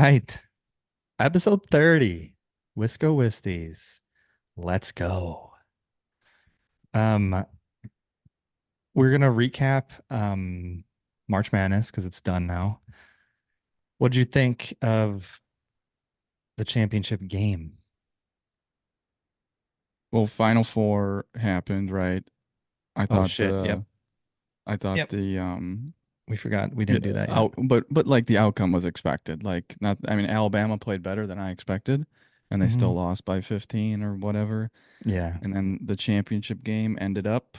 right. Episode 30. Wisco Wisties. Let's go. Um, we're gonna recap March Madness because it's done now. What did you think of the championship game? Well, Final Four happened, right? I Oh thought shit. Yep. the I thought Yep. the We forgot we didn't do that yet. out but like the outcome was expected. Like not I mean Alabama played better than I expected and they Hmm. still lost by 15 or whatever. Yeah. And then the championship game ended up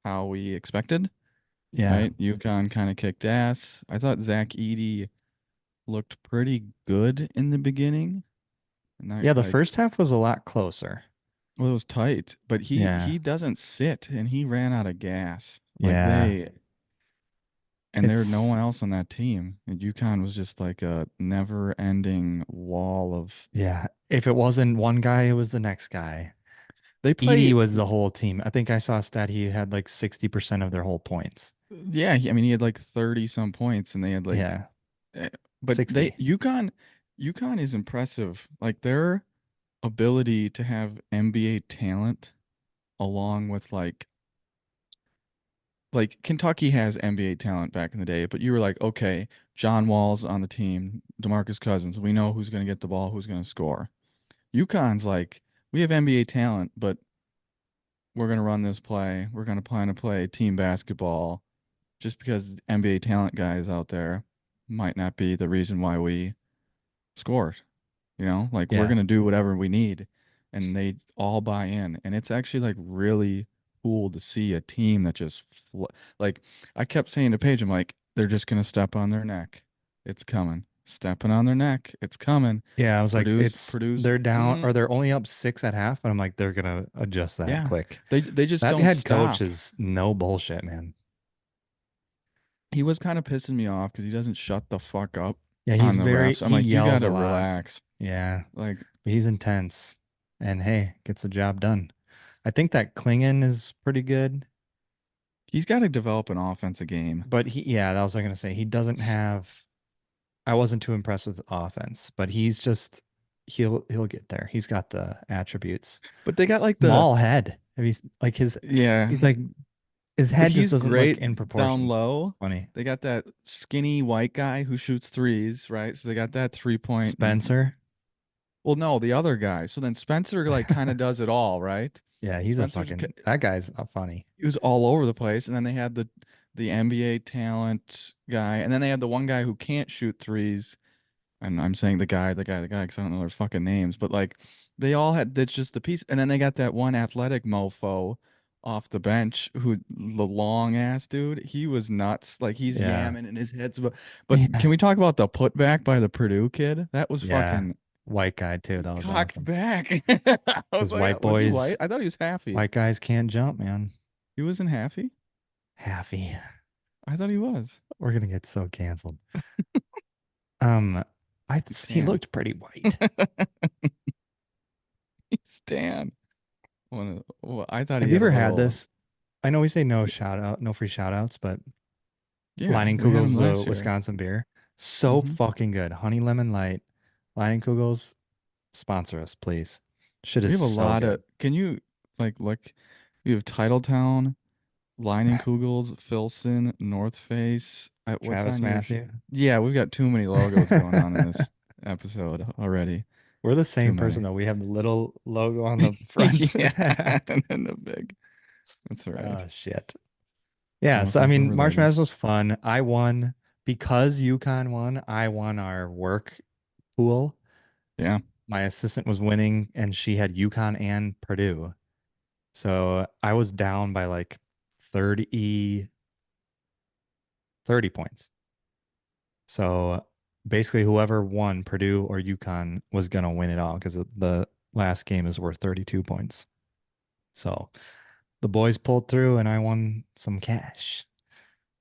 how we expected, Yeah. right? UConn kind of kicked ass. I thought Zach Edey looked pretty good in the beginning. And I Yeah, the like first half was a lot closer. well, it was tight, but he Yeah. he doesn't sit and he ran out of gas. Like Yeah. and there's no It's one else on that team. And UConn was just like a never-ending wall of. yeah. If it wasn't one guy, it was the next guy. They Edie play, was the whole team. I think I saw a stat he had like 60% of their whole points. yeah. I mean, he had like 30 some points, and they had like, Yeah, but they 60. UConn is impressive. Like their ability to have NBA talent along with like Kentucky has NBA talent back in the day, but you were like, okay, John Wall's on the team, DeMarcus Cousins. We know who's going to get the ball, who's going to score. UConn's like, we have NBA talent, but we're going to run this play. We're going to plan to play team basketball just because NBA talent guys out there might not be the reason why we scored. Like we're Yeah. going to do whatever we need. And they all buy in. And it's actually like really cool to see a team that just, like, I kept saying to Paige, I'm like, they're just going to step on their neck. It's coming. Stepping on their neck. It's coming. Yeah, I was like, it's Produce. they're down Mm, or they're only up six at half, and I'm like, they're gonna adjust that yeah. quick. They just That don't head coach stop. is no bullshit, man. He was kind of pissing me off because he doesn't shut the fuck up Yeah, on the refs. I'm he like, you yells a gotta lot. relax. Yeah, Like, but he's intense, and hey, gets the job done. I think that Klingon is pretty good, he's got to develop an offensive game. but yeah, that was what I was gonna say. He doesn't have. I wasn't too impressed with the offense, but he'll get there. He's got the attributes. But they got like the Small head. Have you like his yeah, he's like his but head just he's doesn't look great in down proportion. It's low. funny. They got that skinny white guy who shoots threes, right? So they got that 3 point and Spencer. well, no, the other guy. So then Spencer like kind of does it all, right? Yeah, he's a Spencer's fucking that guy's funny. he was all over the place, and then they had the NBA talent guy, and then they had the one guy who can't shoot threes. And I'm saying the guy, because I don't know their fucking names, but like they all had that's just the piece. And then they got that one athletic mofo off the bench who the long ass dude, he was nuts. Like he's Yeah. yamming and his head's but Yeah. can we talk about the putback by the Purdue kid? That was Yeah. fucking White guy too. he That was cocked awesome. back. I was Because like, was he white? I thought he was halfy. white guys can't jump, man. He wasn't halfy? Halfy. I thought he was. We're gonna get so canceled. Um, he Stan. looked pretty white. Stan. Well, I thought Have he you had a ever had little. this? I know we say no shout out, no free shout outs, but Yeah, we had him Leinenkugel's last year. Wisconsin beer. So Hmm. fucking good. Honey lemon light. Leinenkugel's sponsor us, please. Shit We is have a so lot of. good. Can you like look? We have Titletown, Kugels, Filson, North Face. What's Travis on your? Matthew. Yeah, we've got too many logos going on in this episode already. We're the Too same person many. though. We have the little logo on the front. Yeah, and then the big. That's all right. Oh shit. It's Yeah, so almost I like we're mean March related. Madness was fun. I won because UConn won, I won our work pool. Yeah. My assistant was winning and she had UConn and Purdue. So I was down by like 30 30 points. So basically whoever won Purdue or UConn was gonna win it all because the last game is worth 32 points. So the boys pulled through and I won some cash.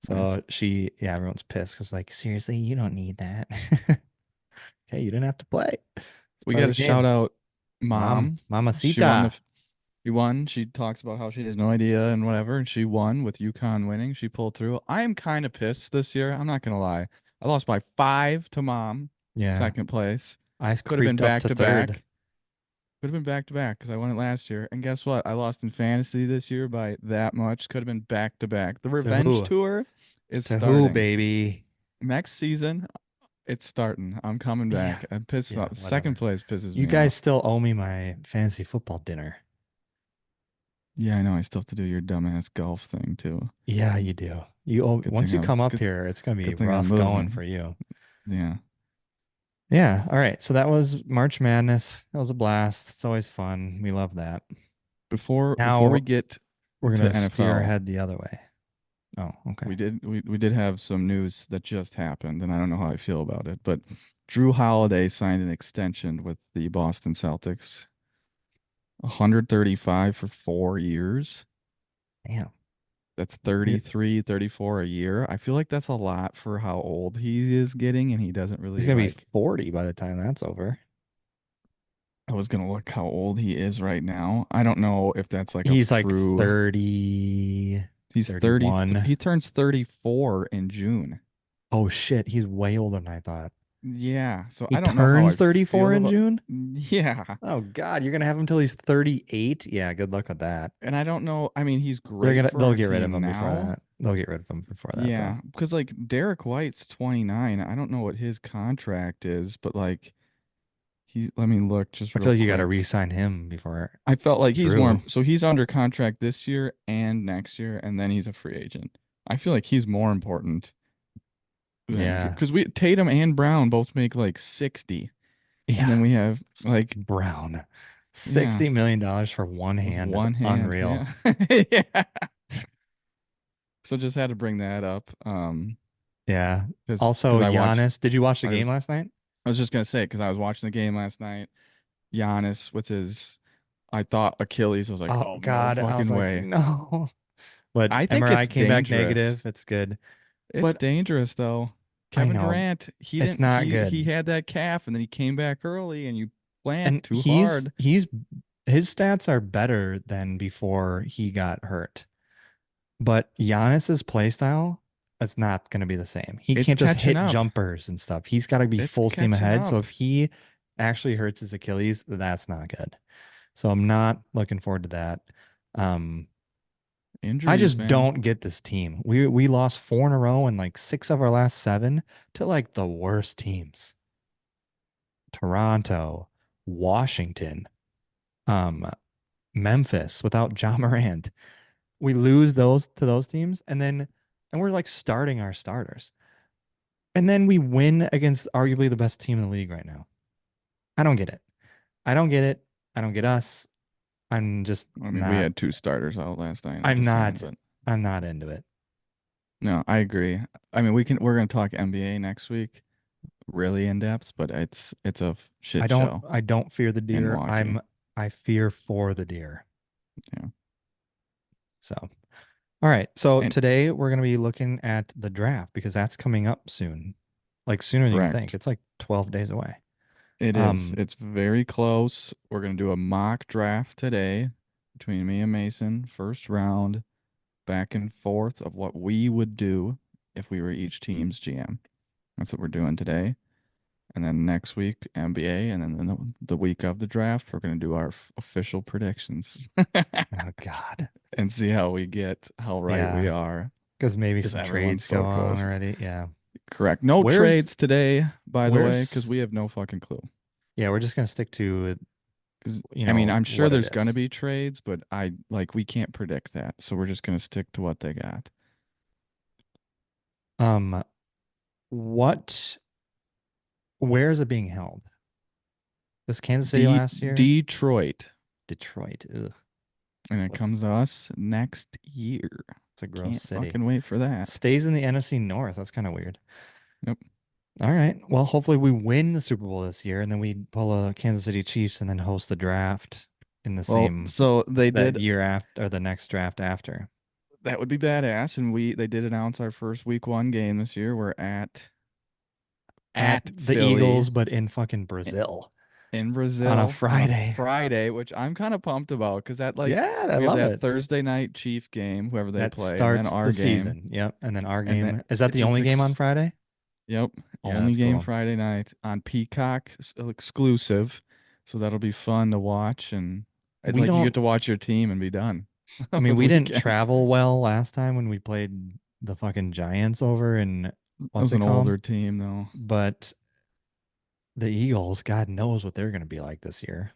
Nice. So yeah, everyone's pissed because like, seriously, you don't need that. Okay, you didn't have to play. It's We part of got the to shout game. out Mom. She won Mamacita. she won. She talks about how she has no idea and whatever, and she won with UConn winning. She pulled through. I am kind of pissed this year. I'm not gonna lie. I lost by 5 to Mom. Yeah. second place. I Could have been creeped up back to to third. back. Could have been back to back because I won it last year. And guess what? I lost in fantasy this year by that much. Could have been back to back. The To revenge who? tour is To who, starting. baby? Next season, it's starting. I'm coming Yeah. back. I'm pissed Yeah, off. Second whatever. place pisses You me guys off. still owe me my fantasy football dinner. Yeah, I know. I still have to do your dumbass golf thing too. Yeah, you do. You owe, Good once thing you I'm come up good. here, it's gonna be Good thing I'm rough going for moving. you. Yeah. Yeah. All right. So that was March Madness. That was a blast. It's always fun. We love that. Before we Now get we're to gonna steer NFL, ahead the other way. Oh, okay. we did have some news that just happened, and I don't know how I feel about it. But Drew Holiday signed an extension with the Boston Celtics, 135 for 4 years. Damn. That's He- 33, 34 a year. I feel like that's a lot for how old he is getting, and he doesn't He's really gonna be like. 40 by the time that's over. I was gonna look how old he is right now. I don't know if that's like a He's like true. 30, He's 30. 31. He turns 34 in June. Oh shit, he's way older than I thought. Yeah, so He I don't know how turns I 34 feel in about. June? Yeah, Oh God, you're gonna have him till he's 38? Yeah, good luck with that. and I don't know. I mean, he's great for They'll our get rid of team him before now. that. They'll get rid of him before that though. Yeah, because like Derek White's 29. I don't know what his contract is, but like let me look just I real feel like you gotta quick. re-sign him before I felt like he's more, Drew. so he's under contract this year and next year, and then he's a free agent. I feel like he's more important than Drew Yeah. because we Tatum and Brown both make like 60, and then Yeah. we have like Brown. yeah, $60 million for one with hand is one hand, unreal. yeah, yeah. So just had to bring that up, Yeah. because Also, I watched. Giannis. Did you watch the I game was last night? I was just gonna say because I was watching the game last night. Giannis with his, I thought Achilles. I was like, Oh oh no God. I was fucking like, way. no. But I think MRI it's came back dangerous. negative. It's good. It's But dangerous though. I Kevin know Durant, he it's didn't not he good. had that calf and then he came back early and you plant And too hard. he's his stats are better than before he got hurt. But Giannis's play style, it's not going to be the same. He It's can't just catching hit up. jumpers and stuff. He's got to be It's full steam catching ahead. So up. if he actually hurts his Achilles, that's not good. So I'm not looking forward to that. Um, I Injuries, just man. don't get this team. We lost four in a row and like six of our last seven to like the worst teams. Toronto, Washington, um, Memphis without John Morant. We lose those to those teams, and we're like starting our starters. And then we win against arguably the best team in the league right now. I don't get it. I don't get it. I don't get us. I'm just I mean, we not had two starters out last night. I'm I'm just saying, not but I'm not into it. no, I agree. I mean, we're gonna talk NBA next week, really in depth, but it's a shit show I don't fear the in deer. Milwaukee. I fear for the deer. Yeah, So, all right. So and today we're going to be looking at the draft because that's coming up soon. Like sooner than you think. correct. It's like 12 days away. It is. Um It's very close. We're gonna do a mock draft today between me and Mason, first round, back and forth of what we would do if we were each team's GM. That's what we're doing today. And then next week, NBA, and then the week of the draft, we're gonna do our official predictions oh God. and see how we get, how right we Yeah. are, Because maybe because some everyone's trades so go on close. already. Yeah. Correct. No Where's trades today, by the way, because where's we have no fucking clue. yeah, we're just gonna stick to Because I mean, I'm sure what it there's gonna is. be trades, but I like we can't predict that, so we're just gonna stick to what they got. Um what where is it being held? This Kansas City last year? Detroit, Detroit. Ugh. and it What comes to us next year. it's a gross Can't city. fucking wait for that. Stays in the NFC North. That's kind of weird. Yep. All right. Well, hopefully we win the Super Bowl this year and then we pull a Kansas City Chiefs and then host the draft in the Well, same so they that did. year after or the next draft after. That would be badass, and they did announce our first week one game this year. We're At at the Philly Eagles, but in fucking i- Brazil in on a Brazil on a Friday. Friday, which I'm kind of pumped about because that like Yeah, I we have love that it. Thursday night Chief game, whoever they That play, and then starts our the game, season. Yep. And then our and that game. Is that it the just only game on Friday? yep, Yeah, Only that's game cool. Friday night on Peacock exclusive. So that'll be fun to watch and We like you get don't, to watch your team and be done I for mean, the we didn't weekend. travel well last time when we played the fucking Giants over in It what's was it an called? older team though. But the Eagles, God knows what they're going to be like this year.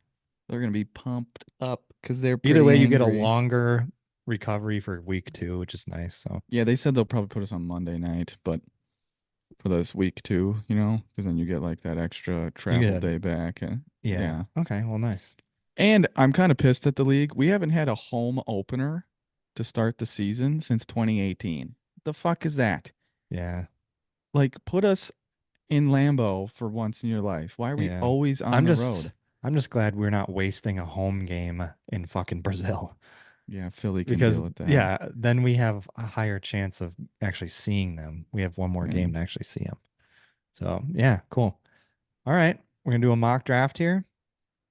They're gonna be pumped up because they're Either pretty way, you get a angry. longer recovery for week 2, which is nice. So Yeah, they said they'll probably put us on Monday night, but for this week too, because then you get like that extra you travel get, day back. yeah. Yeah. Okay, well, nice. And I'm kind of pissed at the league. We haven't had a home opener to start the season since 2018. The fuck is that? Yeah, Like, put us in Lambeau for once in your life. Why are we yeah. always on I'm the just, road? I'm just glad we're not wasting a home game in fucking Brazil Yeah, Philly can because, deal with that. yeah, then we have a higher chance of actually seeing them. We have one more Yeah. game to actually see them. So, yeah, cool. All right, we're gonna do a mock draft here.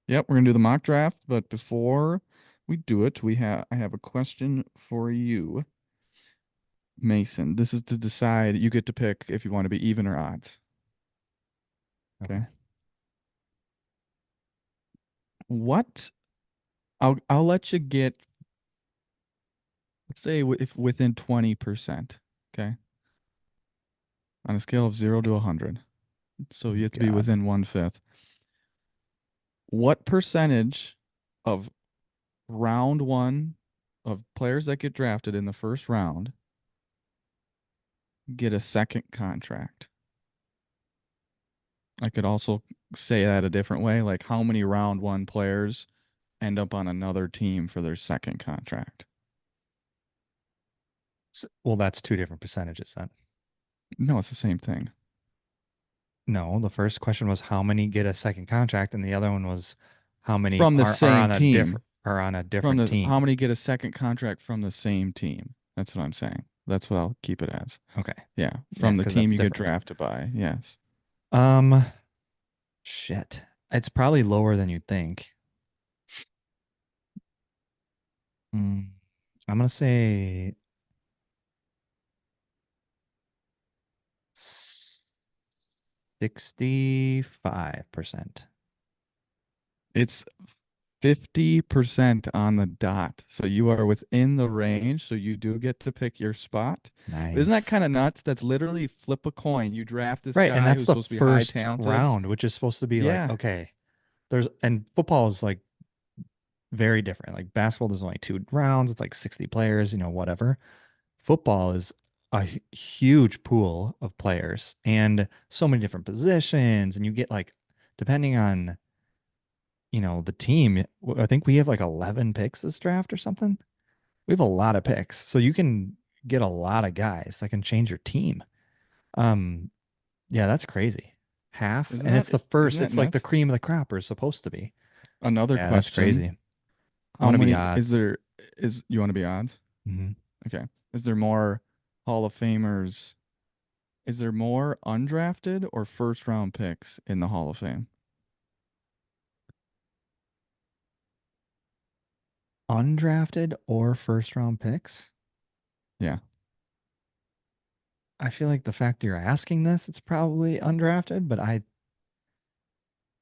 Yep, we're gonna do the mock draft, but before we do it, I have a question for you, Mason. This is to decide. You get to pick if you want to be even or odds. Okay. Okay. What I'll let you get, let's say if within 20%, okay? On a scale of 0 to 100. So Oh you have to be God. within 1/5. What percentage of round one of players that get drafted in the first round get a second contract? I could also say that a different way, like how many round one players end up on another team for their second contract? Well, that's two different percentages then. No, it's the same thing. No, the first question was how many get a second contract, and the other one was how many From the are same on a team. From different the how team. many get a second contract from the same team? That's what I'm saying. That's what I'll keep it as. Okay. Yeah, Yeah, from the because team that's you get different. drafted by. Yes. Um, shit. It's probably lower than you'd think. Mm, I'm gonna say 65%. It's 50% on the dot. So you are within the range. So you do get to pick your spot. Isn't that Nice. kind of nuts? That's literally flip a coin. You draft this Right, and guy that's who's the supposed to be high first talented. round, which is supposed to be like, Yeah. okay, and football is like very different. Like basketball, there's only 2 rounds. It's like 60 players, whatever. Football is a huge pool of players and so many different positions. And you get like, depending on, the team, I think we have like 11 picks this draft or something. We have a lot of picks. So you can get a lot of guys that can change your team. Um, yeah, that's crazy. Half. And it's the Isn't first, that it's like the nuts? cream of the crop or is supposed to be. Another Yeah, that's question. crazy. I How want to be many is odds. there is you want to be odds? Mhm. Okay. Is there more Hall of Famers? Is there more undrafted or first round picks in the Hall of Fame? Undrafted or first round picks? Yeah. I feel like the fact that you're asking this, it's probably undrafted, but I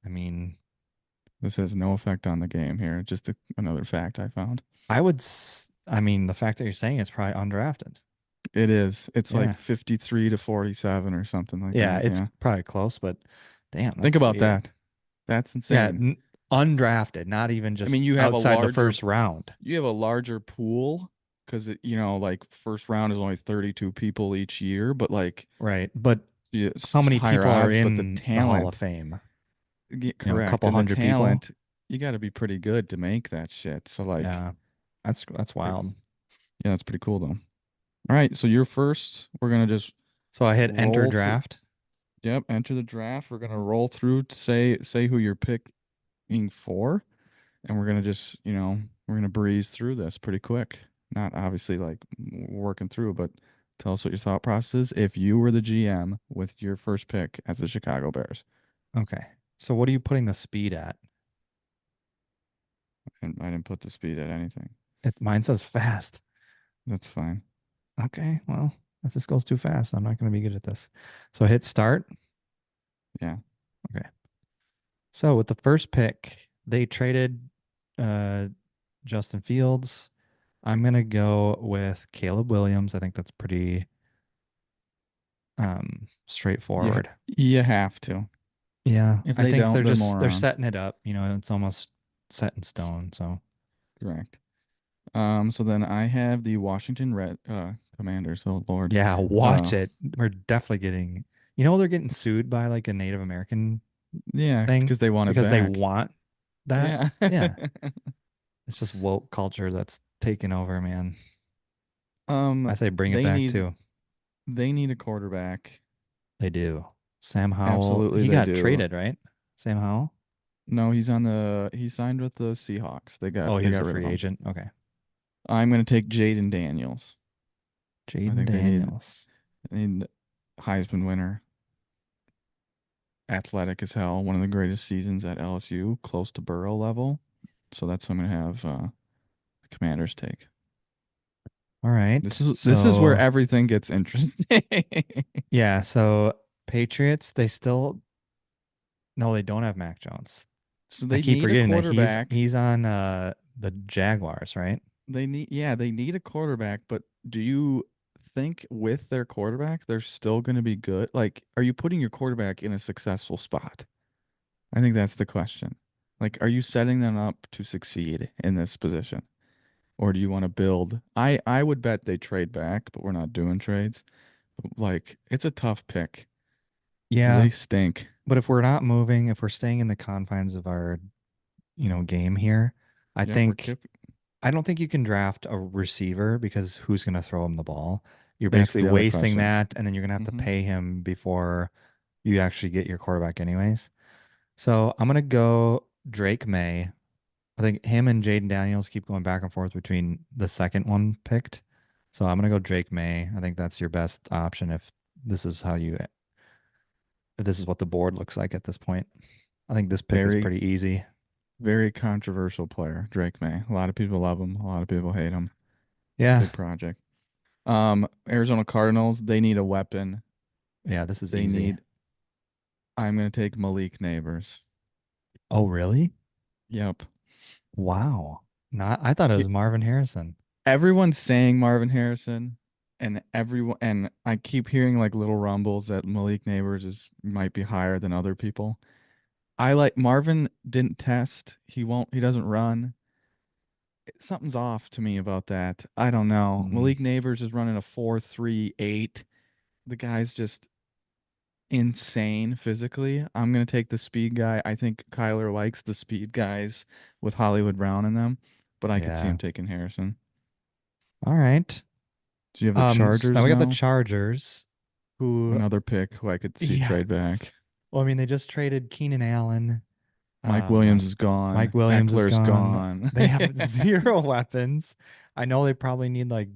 mean, This has no effect on the game here. Just another fact I found. I mean, the fact that you're saying it's probably undrafted. It is. It's like Yeah. 53 to 47 or something like Yeah, that. it's Yeah. probably close, but damn, Think that's about weird. that. That's Yeah, insane. undrafted, not even I just mean, outside the first round. you have a larger pool because like first round is only 32 people each year, but like Right. But how it's many higher people are odds, but the in the Hall of talent, Fame? A correct. couple And the hundred people? talent, you got to be pretty good to make that shit. So like, Yeah. That's pretty, wild. yeah, that's pretty cool though. All right, so you're first. We're gonna just So I hit enter roll through. draft. Yep, enter the draft. We're gonna roll through to say who you're picking for, and we're gonna just we're gonna breeze through this pretty quick. Not obviously like working through, but tell us what your thought process is if you were the GM with your first pick as the Chicago Bears. Okay. So what are you putting the speed at? And I didn't put the speed at anything. Mine says fast. That's fine. Okay, well, if this goes too fast, I'm not going to be good at this. So hit start. Yeah. Okay. So with the first pick, they traded uh Justin Fields. I'm gonna go with Caleb Williams. I think that's pretty You straightforward. you have to. Yeah, If I they think don't, they're they're morons. setting it up. It's almost set in stone. So Correct. So then I have the Washington Red Commanders. Oh Lord. yeah, watch Uh, it. We're definitely getting. They're getting sued by like a Native American yeah, thing because they want it because they back. want that. Yeah. Yeah, it's just woke culture that's taking over, man. I Um, say bring it they back need too. they need a quarterback. They do. Sam Howell, Absolutely, he they got do. traded, right? Sam Howell. No, he signed with the Seahawks. They got Oh, he they was got a rid of free him. agent. Okay, I'm gonna take Jaden Daniels. I Jaden think Daniels. they need Heisman winner, athletic as hell, one of the greatest seasons at LSU, close to Burrow level. So that's what I'm gonna have the Commanders take. All right. This is where So everything gets interesting. yeah, so Patriots, they still no, they don't have Mac Jones. So I they keep need a forgetting that he's quarterback. he's on the Jaguars, right? They need a quarterback, but do you think with their quarterback they're still going to be good? Like, are you putting your quarterback in a successful spot? I think that's the question. Like, are you setting them up to succeed in this position? Or do you want to build? I would bet they trade back, but we're not doing trades. Like, it's a tough pick. Yeah, They stink. but if we're not moving, if we're staying in the confines of our, game here, I Yeah, if we're think kip, I don't think you can draft a receiver because who's going to throw him the ball? You're that's basically the other wasting question. that, and then you're going to have to Hmm. pay him before you actually get your quarterback anyways. So I'm going to go Drake May. I think him and Jaden Daniels keep going back and forth between the second one picked. So I'm going to go Drake May. I think that's your best option this is how you if this is what the board looks like at this point. I think this pick is Very, pretty easy. very controversial player, Drake May. A lot of people love him. A lot of people hate him. Yeah. Big project. Arizona Cardinals, they need a weapon. Yeah, this is They easy. need, I'm going to take Malik Neighbors. Oh, really? Yep. Wow. Not I thought it He, was Marvin Harrison. everyone's saying Marvin Harrison, and I keep hearing like little rumbles that Malik Neighbors is might be higher than other people. I like Marvin didn't test. He doesn't run. Something's off to me about that. I don't know. Mm, Malik Neighbors is running a 4.38. The guy's just insane physically. I'm gonna take the speed guy. I think Kyler likes the speed guys with Hollywood Brown in them, but I could see yeah. him taking Harrison. All right. Do you have the So now Chargers we got the now? Chargers who Another pick who I could see yeah. trade back. Well, I mean, they just traded Keenan Allen. Mike Um, Williams is Mike gone. Williams is Eckler's gone. gone. They have zero weapons. I know they probably need like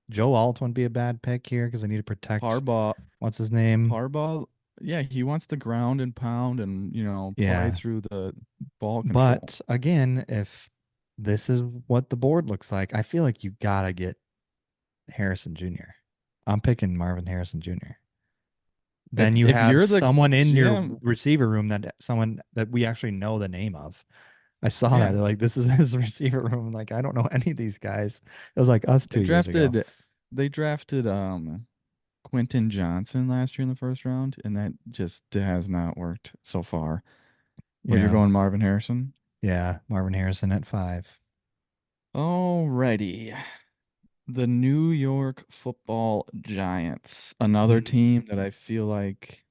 Joe Alt wouldn't be a bad pick here because they need to protect Harbaugh, what's his name? Harbaugh, yeah, he wants the ground and pound and play Yeah. through the ball control. But again, if this is what the board looks like, I feel like you gotta get Harrison Jr. I'm picking Marvin Harrison Jr. If Then you if have you're the someone in your GM, receiver room someone that we actually know the name of. I saw that. yeah, They're like, this is his receiver room. Like, I don't know any of these guys. It was like us they 2 years ago. drafted they drafted Quentin Johnson last year in the first round, and that just has not worked so far. But you're Yeah. going Marvin Harrison. Yeah. Marvin Harrison at 5. Alrighty. The New York Football Giants, another Mm. team that I feel like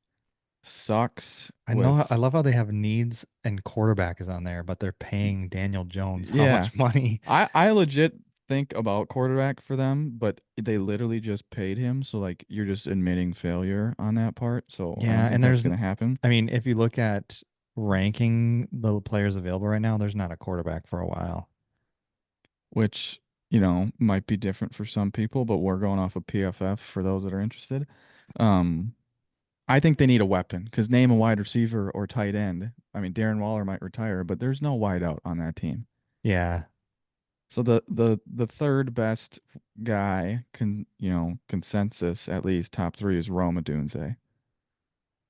sucks I know. I with, love how they have needs and quarterback is on there, but they're paying Daniel Jones how yeah. much money? I legit think about quarterback for them, but they literally just paid him, so like you're just admitting failure on that part. So I Yeah. don't think And that's gonna happen, I mean, if you look at ranking the players available right now, there's not a quarterback for a while. which, might be different for some people, but we're going off of PFF for those that are interested. Um, I think they need a weapon because name a wide receiver or tight end. I mean, Darren Waller might retire, but there's no wideout on that team. Yeah. So the third best guy consensus at least top three is Roma Dunze.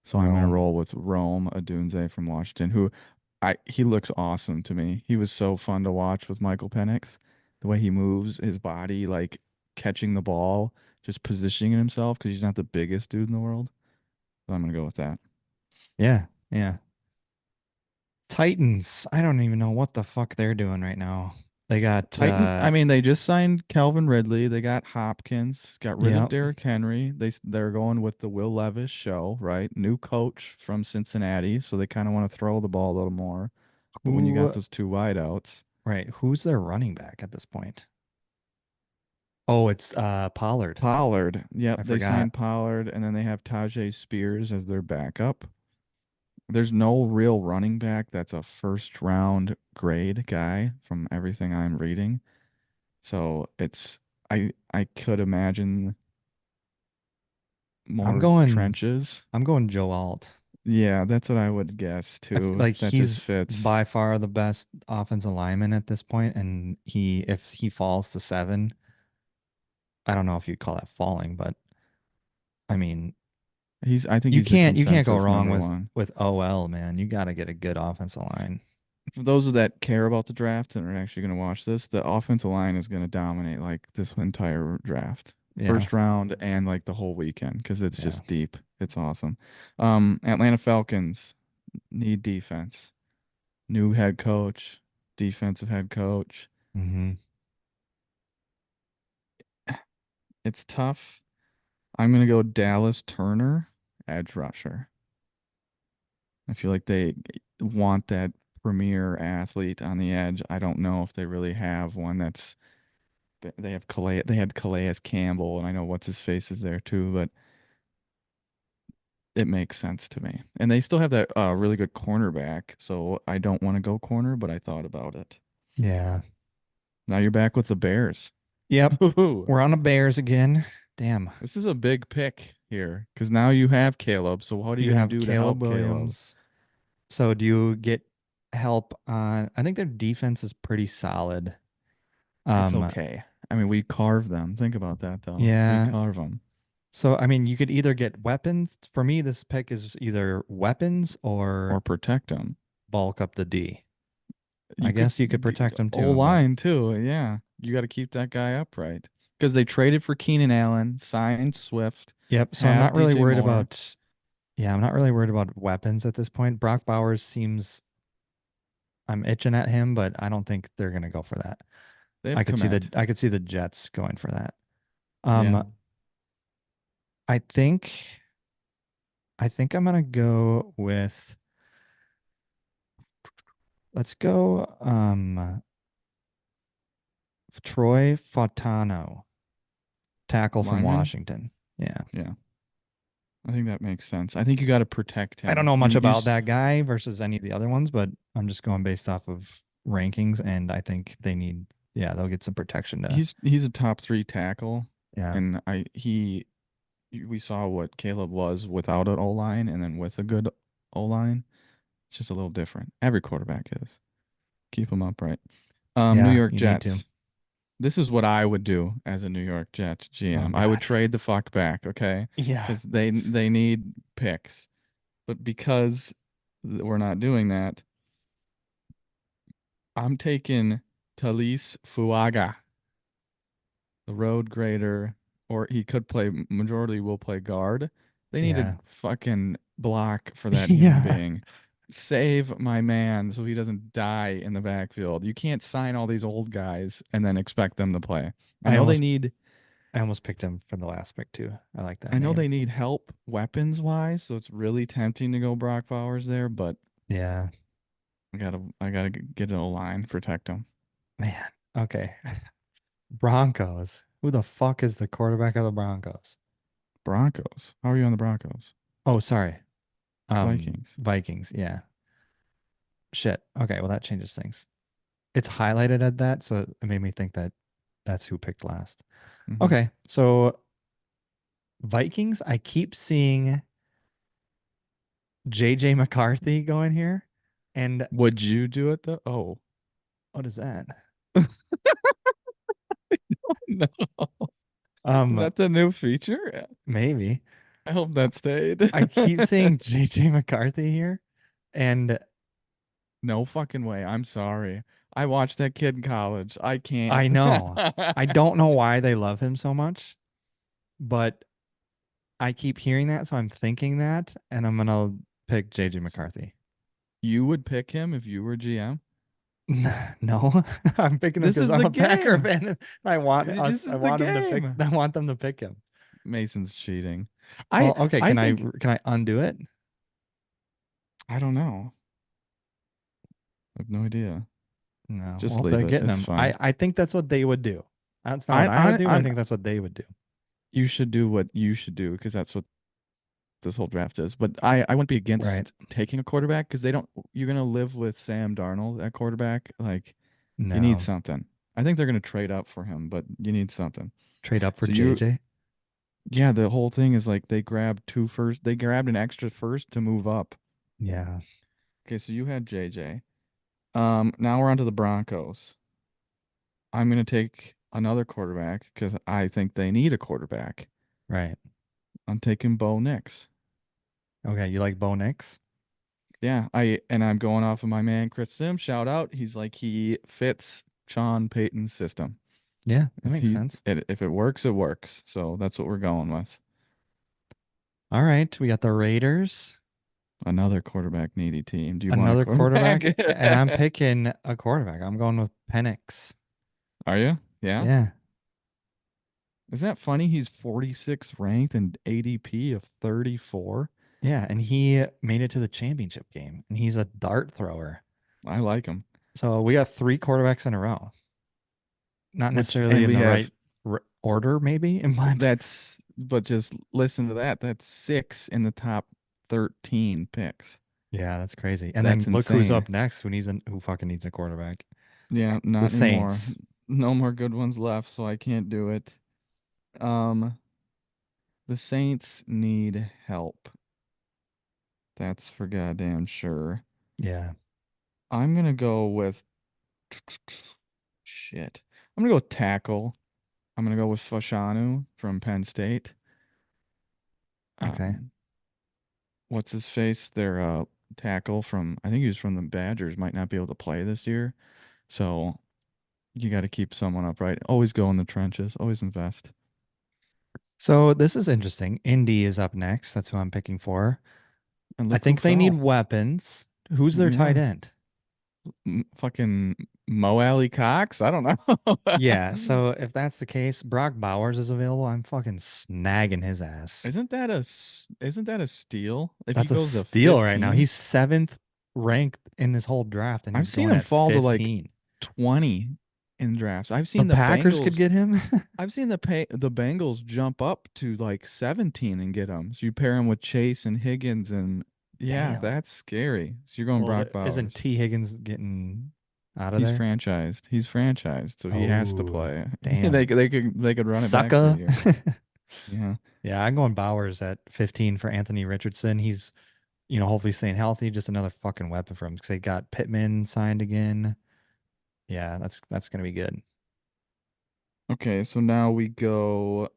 So I'm gonna Rome. roll with Rome Odunze from Washington, who he looks awesome to me. He was so fun to watch with Michael Penix. The way he moves his body, like catching the ball, just positioning himself because he's not the biggest dude in the world. So I'm gonna go with that. Yeah, yeah. Titans. I don't even know what the fuck they're doing right now. They got Titan. I mean, they just signed Calvin Ridley. They got Hopkins. Got rid of yep. Derrick Henry. They're going with the Will Levis show, right? New coach from Cincinnati, so they kind of want to throw the ball a little more. But when you got Who those two wideouts, right, who's their running back at this point? Oh, it's Pollard. Pollard. Yep, I they forgot. signed Pollard, and then they have Tajay Spears as their backup. There's no real running back that's a first round grade guy from everything I'm reading. So it's I could imagine I'm more going trenches. I'm going Joe Alt. Yeah, that's what I would guess I feel too. like That just he's fits. by far the best offensive lineman at this point, and he if he falls to 7, I don't know if you'd call that falling, but I mean, I think you he's the can't go consensus wrong number with one. OL, man. You got to get a good offensive line. For those that care about the draft and are actually going to watch this, the offensive line is going to dominate like this entire draft, Yeah, first round and like the whole weekend because it's yeah. just deep. It's awesome. Atlanta Falcons need defense. New head coach, defensive head coach. Hmm. It's tough. I'm going to go Dallas Turner, edge rusher. I feel like they want that premier athlete on the edge. I don't know if they really have one that's they have Calais. They had Calais Campbell, and I know what's his face is there too, but it makes sense to me. And they still have that really good cornerback, so I don't want to go corner, but I thought about it. Yeah. Now you're back with the Bears. Yep. Ooh, We're on the Bears again. Damn. this is a big pick here because now you have Caleb. So what are you You gonna have do to Caleb help Caleb? Williams. So do you get help on I think their defense is pretty solid. It's Um, okay. I mean, we carve them. Think about that though. We yeah. carve them So I mean, you could either get weapons. For me, this pick is either weapons or or protect them. bulk up the D. I You could guess you could protect them O too, but line too. Yeah, you got to keep that guy upright because they traded for Keenan Allen, signed Swift, yep. So I'm have not really DJ worried Moore. about, yeah, I'm not really worried about weapons at this point. Brock Bowers seems, I'm itching at him, but I don't think they're gonna go for that. They have Komet. I could see the Jets going for that. Yeah, Um, I think I'm gonna go with, let's go Troy Fautano, tackle from lineman. Washington. Yeah. Yeah, I think that makes sense. I think you got to protect I don't him. know much about that guy versus any of the other ones, but I'm just going based off of rankings, and I think they need, yeah, they'll get some protection to, He's a top three tackle, yeah, and I he we saw what Caleb was without an O line and then with a good O line. It's just a little different. Every quarterback is. Keep him upright. New yeah, York you need to. Jets. This is what I would do as a New York Jets Oh GM. I would God. trade the fuck back, okay? Yeah. Because they need picks. But because we're not doing that, I'm taking Talise Fuaga, the road grader, or he could play majority will play guard. They need a Yeah. fucking block for that human Yeah. being. Save my man so he doesn't die in the backfield. You can't sign all these old guys and then expect them to play. I I know they almost need I almost picked him for the last pick too. I like that I know name. they need help weapons wise, so it's really tempting to go Brock Bowers there, but Yeah. I gotta get an O line, protect him. Man. Okay. Broncos. Who the fuck is the quarterback of the Broncos? Broncos. How are you on the Broncos? Oh, sorry. Vikings. Vikings. Yeah. Shit. Okay, well that changes things. It's highlighted at that, so it made me think that that's who picked last. Hmm. Okay, so Vikings, I keep seeing JJ McCarthy going here. And Would you do it though? Oh what is that? no. Is Um, that the new feature? maybe. I hope that stayed. I keep seeing JJ McCarthy here, and No fucking way. I'm sorry. I watched that kid in college. I can't. I know. I don't know why they love him so much, but I keep hearing that, so I'm thinking that, and I'm gonna pick JJ McCarthy. You would pick him if you were GM? No, I'm picking him This because is I'm the a Packer game. fan. And I want us. This I is the want him to pick. game. I want them to pick him. Mason's cheating. Well, okay. I Can I think can I undo it? I don't know. I have no idea. No. Just Well, leave they're it. getting It's him. fine. I think that's what they would do. That's not what I would do, but I I'm think that's what they would do. you should do what you should do because that's what this whole draft is. But I wouldn't be Right. against taking a quarterback because they don't you're gonna live with Sam Darnold at quarterback. Like you need No. something. I think they're gonna trade up for him, but you need something. Trade up for So you JJ. yeah, the whole thing is like they grabbed an extra first to move up. Yeah. Okay, so you had JJ. Now we're on to the Broncos. I'm gonna take another quarterback because I think they need a quarterback. Right. I'm taking Bo Nix. Okay. You like Bo Nix? Yeah, I'm going off of my man Chris Sims. Shout out. He's like he fits Sean Payton's system. Yeah, that If makes he sense. if it works, it works. So that's what we're going with. All right. We got the Raiders. Another quarterback needy team. Do you want a Another quarterback? quarterback, and I'm picking a quarterback. I'm going with Penix. Are you? Yeah. Yeah. Is that funny? He's 46 ranked and ADP of 34. Yeah, and he made it to the championship game, and he's a dart thrower. I like him. So we got three quarterbacks in a row. Not Which necessarily and in we the have right order, maybe, but that's but just listen to that. That's six in the top 13 picks. yeah, that's crazy. And then That's look who's insane. up next who fucking needs a quarterback. Yeah, The not anymore. Saints. No more good ones left, so I can't do it. Um, the Saints need help. That's for goddamn sure. Yeah. I'm gonna go with shit. I'm gonna go with tackle. I'm gonna go with Fashanu from Penn State. Okay. Um, what's his face? Their tackle from I think he was from the Badgers might not be able to play this year. So you got to keep someone upright. Always go in the trenches. Always invest. So this is interesting. Indy is up next. That's who I'm picking for. And I look who think they need fell. weapons. Who's their tight Yeah, end? fucking Mo Alley Cox. I don't know. Yeah, so if that's the case, Brock Bowers is available. I'm fucking snagging his ass. Isn't that a steal? If he That's a goes to steal right now. 15, He's seventh ranked in this whole draft, and I've he's seen going him at fall to like 15. 20 in drafts. The Packers could get him. I've seen the Bengals jump up to like 17 and get him. So you pair him with Chase and Higgins and yeah, Damn. that's scary. So you're going Well, Brock isn't Bowers. T. Higgins getting out of He's there? franchised. He's franchised, so he has to Oh, play. damn. They could run it back for a Sucker. year. Yeah. Yeah, I'm going Bowers at 15 for Anthony Richardson. He's, hopefully staying healthy. Just another fucking weapon for him because they got Pittman signed again. Yeah, that's gonna be good. Okay, so now we go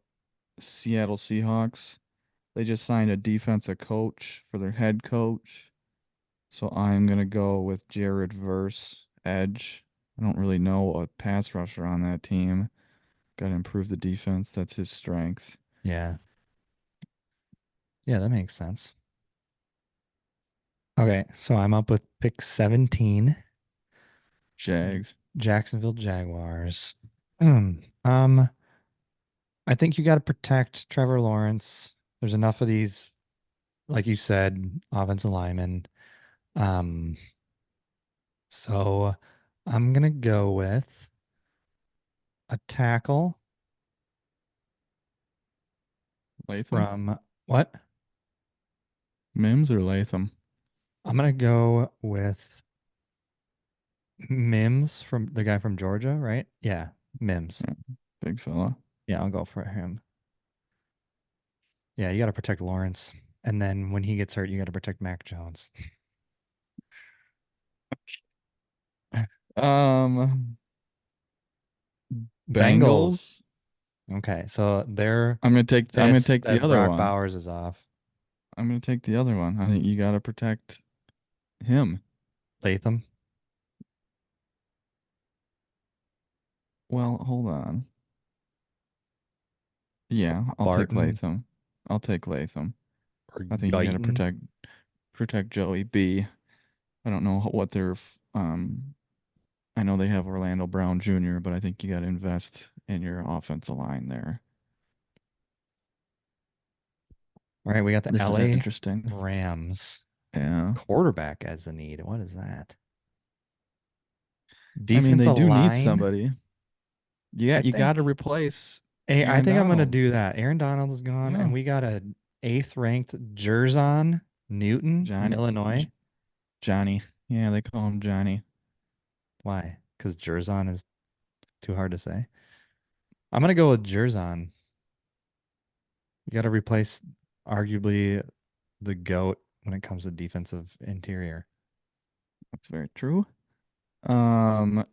Seattle Seahawks. They just signed a defensive coach for their head coach. So I'm gonna go with Jared Verse, edge. I don't really know a pass rusher on that team. Got to improve the defense. That's his strength. Yeah. Yeah, that makes sense. Okay, so I'm up with pick 17, Jags. Jacksonville Jaguars. Um, I think you got to protect Trevor Lawrence. There's enough of these, like you said, offensive linemen. Um, so I'm gonna go with a tackle Latham? from what? Mims or Latham? I'm gonna go with Mims from the guy from Georgia, right? Yeah, Mims. Yeah, big fella. Yeah, I'll go for him. Yeah, you got to protect Lawrence. And then when he gets hurt, you got to protect Mac Jones. Um, Bengals. Bengals. Okay, so they're I'm gonna pissed take the that other Brock one. Bowers is off. I'm gonna take the other one. I think you gotta protect him. Latham, Well, hold on. Yeah, I'll take Barton, Latham. I'll take Latham. or I think you gotta Guyton. protect Joey B. I don't know what their I know they have Orlando Brown Jr., but I think you gotta invest in your offensive line there. All right, we got the This is LA interesting. Rams Yeah. quarterback as the need. What is that? I mean, they Defensive do need line. somebody. I You got to think replace Hey, I Aaron think I'm gonna Donald. do that. Aaron Donald is gone, and Yeah, we got a eighth ranked Jerzon Newton from Johnny, Illinois. Johnny. Yeah, they call him Johnny. Why? Because Jerzon is too hard to say. I'm gonna go with Jerzon. You got to replace arguably the GOAT when it comes to defensive interior. That's very true.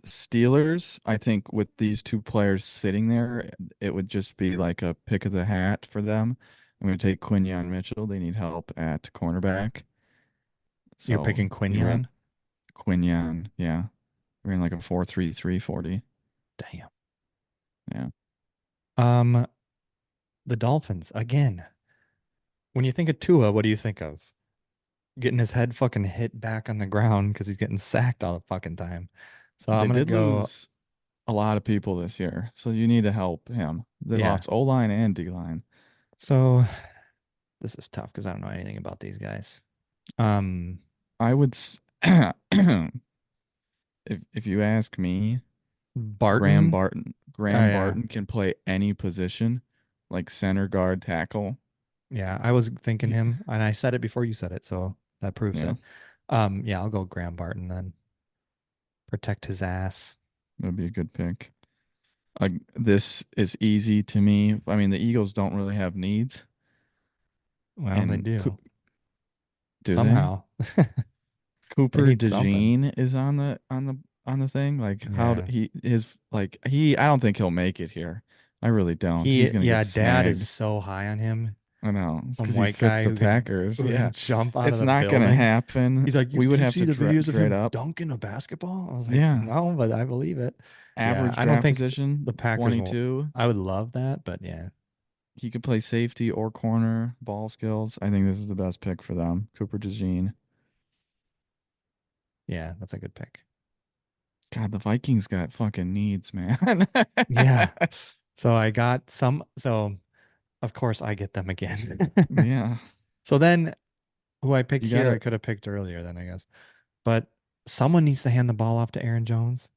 Steelers, I think with these two players sitting there, it would just be like a pick of the hat for them. I'm going to take Quinyon Mitchell. They need help at cornerback. You're So picking we ran Quinion? Quinyon. Yeah. We ran like a 4-3-3 40. Damn. Yeah. Um, the Dolphins again. When you think of Tua, what do you think of? Getting his head fucking hit back on the ground because he's getting sacked all the fucking time. So I'm They gonna did go, lose a lot of people this year. So you need to help him. They yeah. lost O-line and D-line. So this is tough because I don't know anything about these guys. Um, I would if you ask me, Barton. Oh Graham yeah, Barton can play any position, like center, guard, tackle. yeah. I was thinking He, him, and I said it before you said it, so that proves yeah, it. Yeah, I'll go Graham Barton then. Protect his ass. that'd be a good pick. This is easy to me. I mean, the Eagles don't really have needs, Well, they and do Do they? somehow. They Cooper need something. DeJean is on the thing. Like Yeah. I don't think he'll make it here. I really don't. He's gonna get Yeah, Dad is snagged. so high on him. I know. It's Some because he white fits guy the who can Packers. who can Yeah. jump out of It's the not gonna building. happen. He's like, We do would you have see to the videos of trade him up. dunking a basketball? I was like, Yeah. no, but I believe it. Yeah, Average I don't draft think position, the Packers will. 22. I would love that, but yeah, He could play safety or corner, ball skills. I think this is the best pick for them. Cooper DeJean. yeah, that's a good pick. God, the Vikings got fucking needs, man. Yeah. So I got some. So of course I get them again. Yeah. So then who I pick You here, I gotta could have picked earlier then, I guess. But someone needs to hand the ball off to Aaron Jones,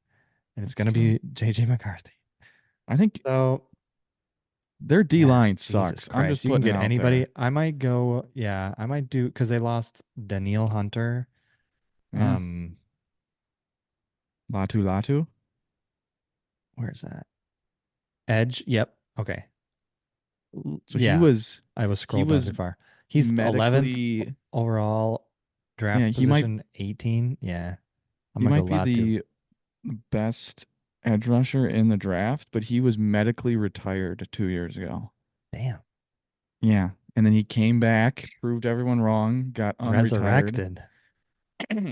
and it's That's gonna true. be JJ McCarthy. I think So their D yeah, line Jesus sucks. I'm Christ. just You can putting it get out anybody. there. I might go, yeah, I might do because they lost Daniil Hunter. Yeah. Um, Latu Latu. where's that? Edge. Yep. Okay. So Yeah. I was he scrolled down too was far. He's 11th medically overall yeah, draft position, 18. Yeah. I'm he gonna go might be Latu. the best edge rusher in the draft, but he was medically retired 2 years ago. Damn. Yeah. And then he came back, proved everyone wrong, got unretired. Resurrected.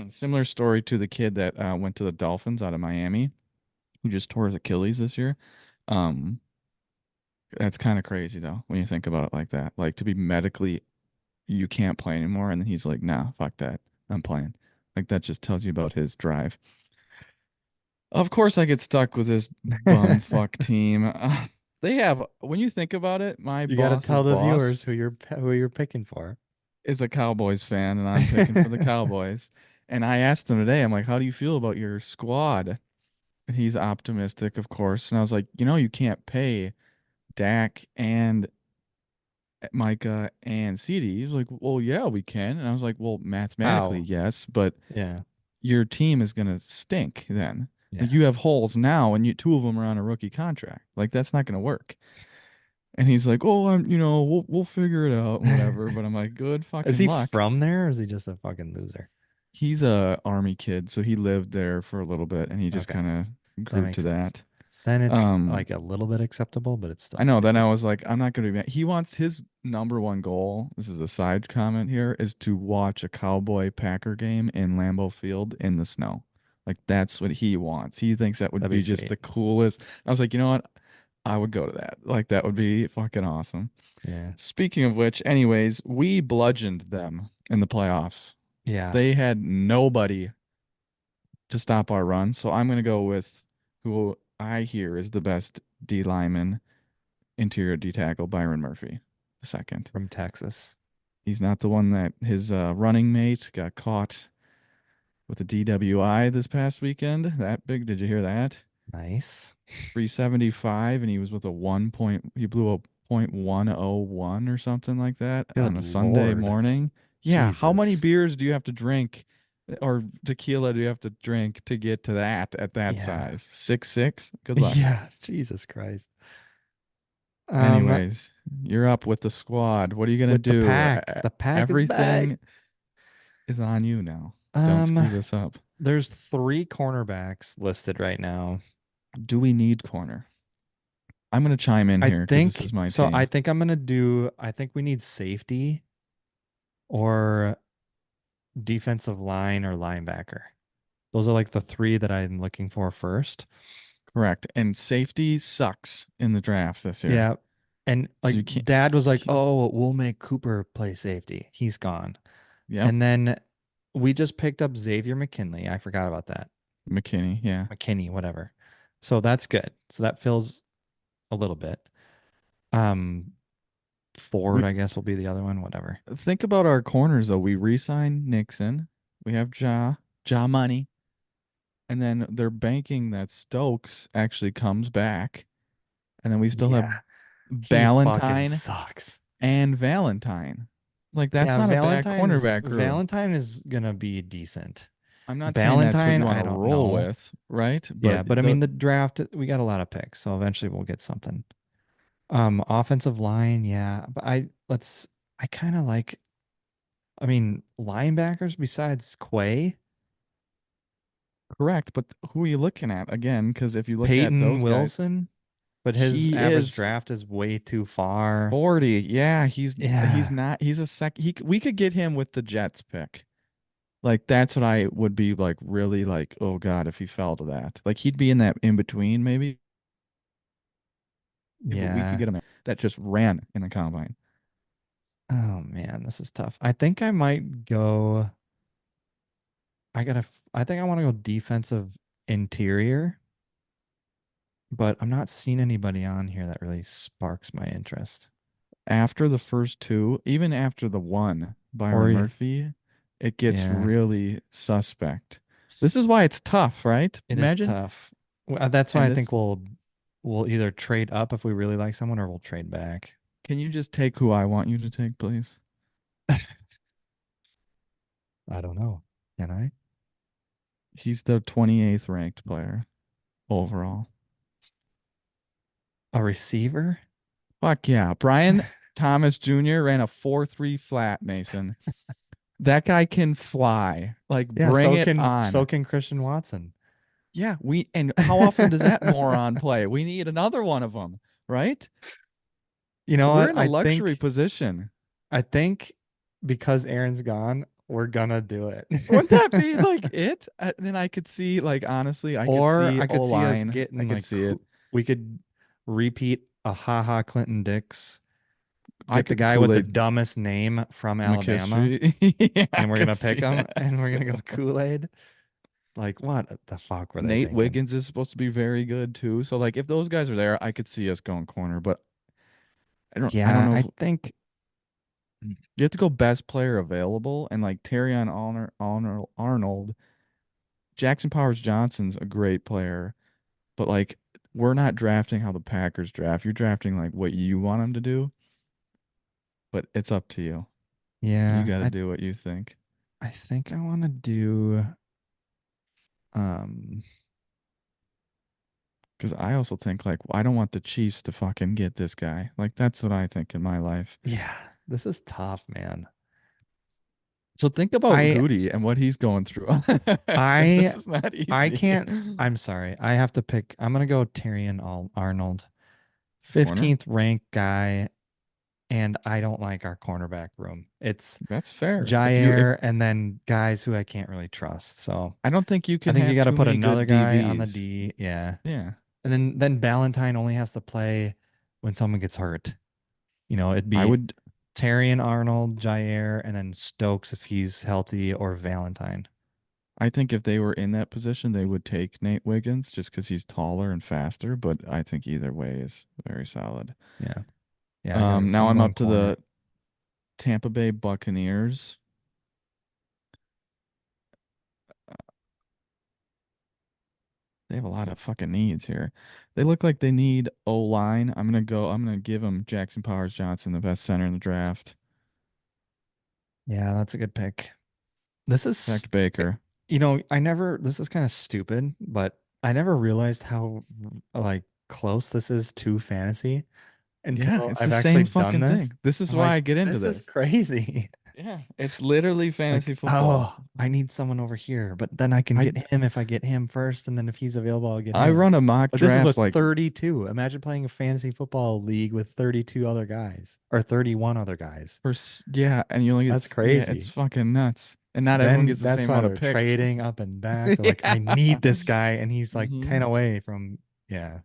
Similar story to the kid that went to the Dolphins out of Miami, who just tore his Achilles this year. Um, that's kind of crazy though, when you think about it like that. Like to be medically, you can't play anymore, and then he's like, "Nah, fuck that, I'm playing." Like that just tells you about his drive. Of course, I get stuck with this bum fuck team. They have, when you think about it, my You got to boss's tell the boss viewers who you're picking for. is a Cowboys fan, and I'm picking for the Cowboys. And I asked him today, I'm like, "How do you feel about your squad?" And he's optimistic, of course. And I was like, you can't pay Dak and Micah and CD. He was like, "Well, yeah, we can." And I was like, "Well, mathematically, How? yes, but Yeah. your team is gonna stink then. Like Yeah. you have holes now, and two of them are on a rookie contract. Like that's not gonna work." And he's like, "Oh, we'll figure it out and whatever." But I'm like, "Good Is fucking he luck." from there or is he just a fucking loser? He's a army kid, so he lived there for a little bit, and he just Okay. kind of That grew to makes sense. that. Then it's Um, like a little bit acceptable, but it's still I know. Then stupid. I was like, I'm not going to be mad. He wants his number one goal. This is a side comment here, is to watch a Cowboy Packer game in Lambeau Field in the snow. Like that's what he wants. He thinks that would That'd be be just sweet. the coolest. I was like, you know what? I would go to that. Like that would be fucking awesome. Yeah. Speaking of which, anyways, we bludgeoned them in the playoffs. Yeah. They had nobody to stop our run. So I'm going to go with who I hear is the best D lineman, interior D tackle, Byron Murphy, the second. From Texas. He's not the one that his running mate got caught with a DWI this past weekend. That big, did you hear that? Nice. 375, and he was with a he blew a .101 or something like that on Good a Sunday Lord. morning. Yeah, how many Jesus. beers do you have to drink or tequila do you have to drink to get to that at that Yeah. size? 6'6"? Good luck. Yeah. Jesus Christ. Um, Anyways, you're up with the squad. What are you gonna with the do? pack. The pack is back. Everything is on you now. Don't Um, screw this up. there's three cornerbacks listed right now. Do we need corner? I'm gonna chime in I here because this think is my so. I team. think I'm gonna do. I think we need safety or defensive line or linebacker. Those are like the three that I'm looking for first. Correct. And safety sucks in the draft this year. Yeah. And So like you can't. dad was like, He, "Oh, we'll make Cooper play safety. He's gone." yep. And then we just picked up Xavier McKinley. I forgot about that. McKinney. Yeah. McKinney, whatever. So that's good. So that fills a little bit. Um, Ford, We I guess, will be the other one, whatever. think about our corners though. We re-signed Nixon. We have Ja Money, and then they're banking that Stokes actually comes back, and then we still have Yeah. He fucking Ballantyne sucks. and Valentine. Like that's Yeah, not a bad cornerback group. Valentine is gonna be decent. I'm not saying that's what Valentine, you want I to don't roll know. with, right? Yeah, But but I mean the draft, we got a lot of picks, so eventually we'll get something. Offensive line, yeah, but I kind of like, I mean, linebackers besides Quay, correct. But who are you looking at again? Because if you look at Peyton those guys, Wilson, but his he average is draft is way too far. 40. Yeah, he's Yeah, not. He's a sec. We could get him with the Jets pick. Like that's what I would be like really like, oh God, if he fell to that. Like he'd be in that in between maybe, but we could yeah. get him that just ran in the combine. Oh man, this is tough. I think I might go. I think I want to go defensive interior, but I'm not seeing anybody on here that really sparks my interest. After the first two, even after the one, Byron Or Murphy, it gets yeah, really suspect. This is why it's tough, right? it is Imagine, tough. That's why and I this, think we'll either trade up if we really like someone or we'll trade back. can you just take who I want you to take, please? I don't know. Can I? He's the 28th ranked player overall. A receiver? Fuck yeah. Brian Thomas Jr. ran a 4.3 flat, Mason. That guy can fly. Like, Yeah, bring it on. so can Christian Watson. Yeah, and how often does that moron play? We need another one of them, right? You know We're what? in a luxury position. I think because Aaron's gone, we're gonna do it. Wouldn't that be like it? Then I could see, like, honestly, I could Or see I O could see us line. I getting could like see it. we could repeat a haha Clinton Dix, I get the could guy with the Kool-Aid dumbest name from Alabama, McHistory. Yeah, I and we're could gonna pick see him, and we're that. gonna go Kool-Aid. Like what the fuck were they Nate thinking? Wiggins is supposed to be very good too. So like if those guys are there, I could see us going corner, but I don't Yeah, know I if think you have to go best player available and like Arnold, Jackson Powers Johnson's a great player, but like we're not drafting how the Packers draft. You're drafting like what you want them to do, but it's up to you. You yeah, got to do what you think. I think I want to do um Because I also think like I don't want the Chiefs to fucking get this guy. Like that's what I think in my life. yeah, this is tough, man. So think about I Goody and what he's going through, because I this is not I easy. can't. I'm sorry. I have to pick. I'm gonna go Arnold, Corner. 15th ranked guy, and I don't like our cornerback room. It's That's fair. If Jair and then guys who I can't really trust. So I don't think you I can think you have got to too put many another good guy on the DBs. D. Yeah. Yeah, And then Ballantyne only has to play when someone gets hurt. It'd I be would. Terry and Arnold, Jair, and then Stokes if he's healthy, or Valentine. I think if they were in that position, they would take Nate Wiggins just because he's taller and faster. But I think either way is very solid. Yeah. Yeah, I got to Now I'm I'm going up to corner. the Tampa Bay Buccaneers. They have a lot of fucking needs here. They look like they need O line. I'm gonna give them Jackson Powers Johnson, the best center in the draft. Yeah, that's a good pick. This is Protect Baker. I never this is kind of stupid, but I never realized how like close this is to fantasy Yeah, until it's the I've actually same done fucking this. thing. This is I'm why like, I get into this is this. crazy. Yeah, it's literally Like, fantasy football. oh, I need someone over here, but then I can I get him if I get him first, and then if he's available, I'll get I him. run a mock But this is draft with like 32. Imagine playing a fantasy football league with 32 other guys or 31 other guys. yeah, and you only get That's yeah, it's crazy. fucking nuts. And not everyone Then gets the that's same why amount of they're picks. trading up and back. They're like, Yeah. I need this guy, and he's like hmm 10 away from, yeah.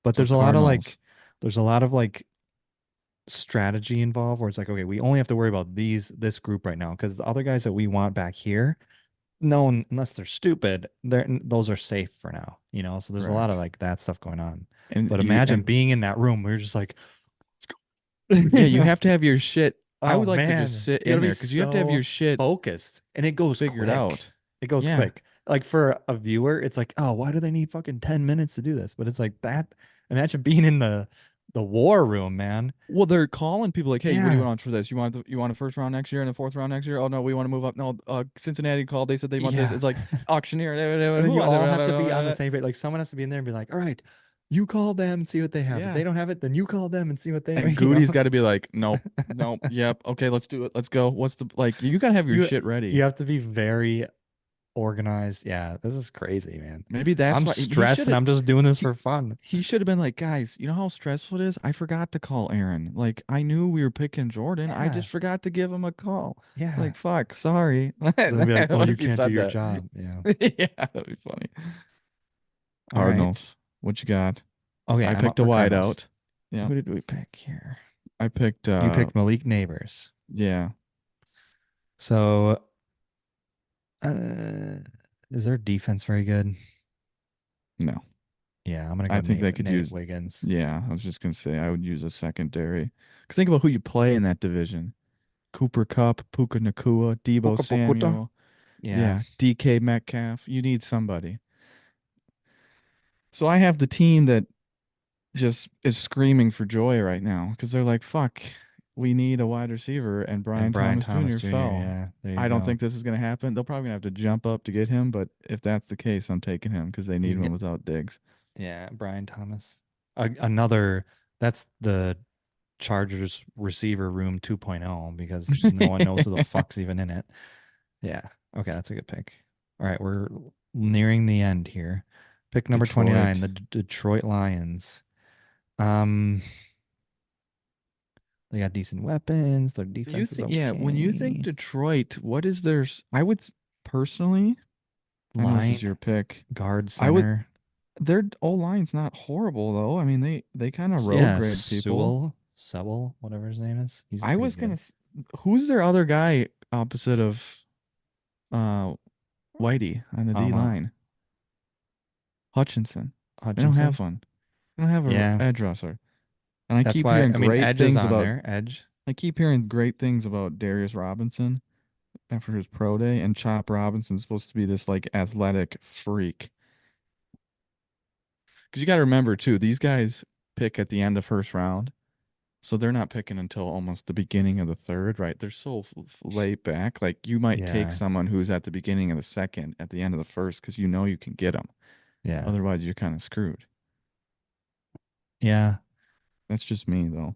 But So Cardinals. there's a lot of like strategy involved where it's like, okay, we only have to worry about this group right now because the other guys that we want back here, no one, unless they're stupid, those are safe for now. So there's a lot of Correct. like that stuff going on. And But you imagine and being in that room where you're just like, yeah, let's you go. have to have your shit. I Oh would like to just man, sit you gotta in be there because you have to have your so shit focused, and it goes figured quick. out. It goes Yeah. quick. Like for a viewer, it's like, oh, why do they need fucking 10 minutes to do this? But it's like that. Imagine being in the war room, man. Well, they're calling people like, "Hey, what do you Yeah, want for this? You want a first round next year and a fourth round next year? Oh no, we want to move up. No, Cincinnati called. They said they want this. yeah. It's like auctioneer. And then Who you wants all have to be on the it? same page. Like someone has to be in there and be like, all right, you call them and see what they have. If Yeah. they don't have it, then you call them and see what they, And you know. Goody's got to be like, nope, nope, yep, okay, let's do it. Let's go. What's the like? You got to have your You shit ready. you have to be very organized. Yeah, this is crazy, man. Maybe that's I'm why he stressed should and have. I'm just doing this He for fun. he should have been like, guys, you know how stressful it is? I forgot to call Aaron. Like, I knew we were picking Jordan. I Yeah, just forgot to give him a call. yeah. Like, fuck, sorry. Then they'll be like, oh, What you if he can't do said your that? job. Yeah. Yeah, that'd be funny. All right. Cardinals. What you got? Okay, I I'm picked up a for Cardinals. wideout. Yeah. Who did we pick here? I picked You picked Malik Neighbors. yeah, So, uh, is their defense very good? no. Yeah, I'm gonna I go think they could Nate use Wiggins. yeah, I was just gonna say I would use a secondary. Cause think about who you play in that division. Cooper Cup, Puka Nakua, Debo Puka Pukuta. Samuel. Yeah, Yeah, DK Metcalf. You need somebody. So I have the team that just is screaming for joy right now because they're like, fuck, we need a wide receiver, and and Brian Brian Thomas Thomas Jr. Jr. fell. Yeah, there you I don't go. think this is gonna happen. They'll probably gonna have to jump up to get him, but if that's the case, I'm taking him because they You need can one get without Diggs. Yeah, Brian Thomas. Another that's the Chargers receiver room 2.0 because no one knows who the fuck's even in it. Yeah. Okay, that's a good pick. All right, we're nearing the end here. Pick number 29, Detroit. the Detroit Lions. Um, they got decent weapons. Their Do you defense is think, yeah, when you think okay. Detroit, what is their, I would personally, I know this is Line, your pick. guard, I would, center. their O line's not horrible though. I mean, they kind of road Yeah, grade people. Sewell, whatever his name is. He's I pretty was gonna, good. who's their other guy opposite of uh Whitey on the D Uh, line? Hutchinson. They don't Hutchinson. have one. They don't have a Yeah, edge rusher. And I that's keep why. hearing I mean, great Edge is things on about, there. Edge. I keep hearing great things about Darius Robinson after his pro day, and Chop Robinson's supposed to be this like athletic freak. Because you got to remember too, these guys pick at the end of first round, so they're not picking until almost the beginning of the third, right? They're so laid back. Like you might take Yeah, someone who's at the beginning of the second, at the end of the first, because you know you can get them. yeah, Otherwise, you're kind of screwed. yeah. That's just me though.